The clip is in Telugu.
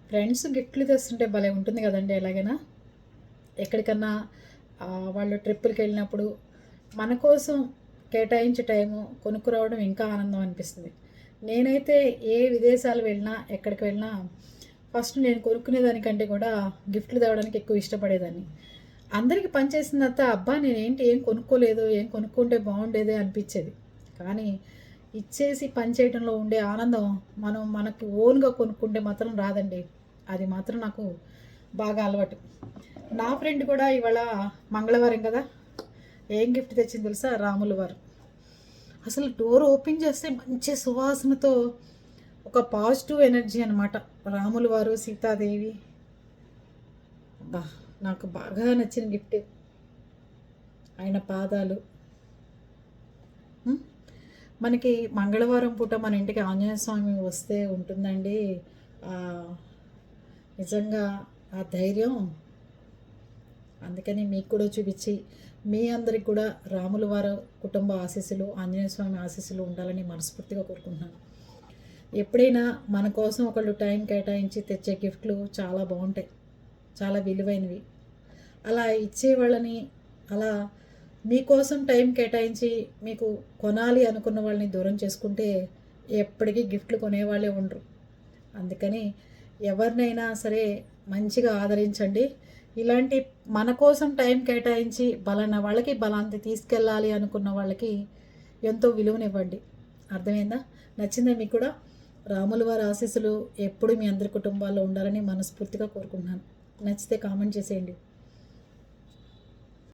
ఫ్రెండ్స్ గిఫ్ట్లు తెస్తుంటే భలే ఉంటుంది కదండి. ఎలాగైనా ఎక్కడికన్నా వాళ్ళు ట్రిప్పులకి వెళ్ళినప్పుడు మన కోసం కేటాయించే టైము కొనుక్కురావడం ఇంకా ఆనందం అనిపిస్తుంది. నేనైతే ఏ విదేశాలు వెళ్ళినా ఎక్కడికి వెళ్ళినా ఫస్ట్ నేను కొనుక్కునేదానికంటే కూడా గిఫ్ట్లు తేవడానికి ఎక్కువ ఇష్టపడేదాన్ని. అందరికి పనిచేసిన తర్వాత అబ్బా నేనేంటి ఏం కొనుక్కోలేదు, ఏం కొనుక్కుంటే బాగుండేదే అనిపించేది. కానీ ఇచ్చేసి పని చేయడంలో ఉండే ఆనందం మనం మనకి ఓన్గా కొనుక్కుంటే మాత్రం రాదండి. అది మాత్రం నాకు బాగా అలవాటు. నా ఫ్రెండ్ కూడా ఇవాళ మంగళవారం కదా, ఏం గిఫ్ట్ తెచ్చింది తెలుసా? రాముల వారు. అసలు డోర్ ఓపెన్ చేస్తే మంచి సువాసనతో ఒక పాజిటివ్ ఎనర్జీ అనమాట. రాముల వారు, సీతాదేవి. బా, నాకు బాగా నచ్చిన గిఫ్ట్ ఆయన పాదాలు. మనకి మంగళవారం పూట మన ఇంటికి ఆంజనేయ స్వామి వస్తే ఉంటుందండి నిజంగా ఆ ధైర్యం. అందుకని మీకు కూడా చూపించి మీ అందరికి కూడా రాముల వారి కుటుంబ ఆశీస్సులు, ఆంజనేయ స్వామి ఆశీస్సులు ఉండాలని మనస్ఫూర్తిగా కోరుకుంటున్నాను. ఎప్పుడైనా మన కోసం ఒకళ్ళు టైం కేటాయించి తెచ్చే గిఫ్ట్లు చాలా బాగుంటాయి, చాలా విలువైనవి. అలా ఇచ్చేవాళ్ళని, అలా మీకోసం టైం కేటాయించి మీకు కొనాలి అనుకున్న వాళ్ళని దూరం చేసుకుంటే ఎప్పటికీ గిఫ్ట్లు కొనేవాళ్ళే ఉండరు. అందుకని ఎవరినైనా సరే మంచిగా ఆదరించండి. ఇలాంటి మన కోసం టైం కేటాయించి బలానా వాళ్ళకి బలాంతి తీసుకెళ్ళాలి అనుకున్న వాళ్ళకి ఎంతో విలువనివ్వండి. అర్థమైందా? నచ్చిందా మీకు కూడా? రాముల వారి ఆశీస్సులు ఎప్పుడు మీ అందరి కుటుంబాల్లో ఉండాలని మనస్ఫూర్తిగా కోరుకుంటున్నాను. నచ్చితే కామెంట్ చేసేయండి.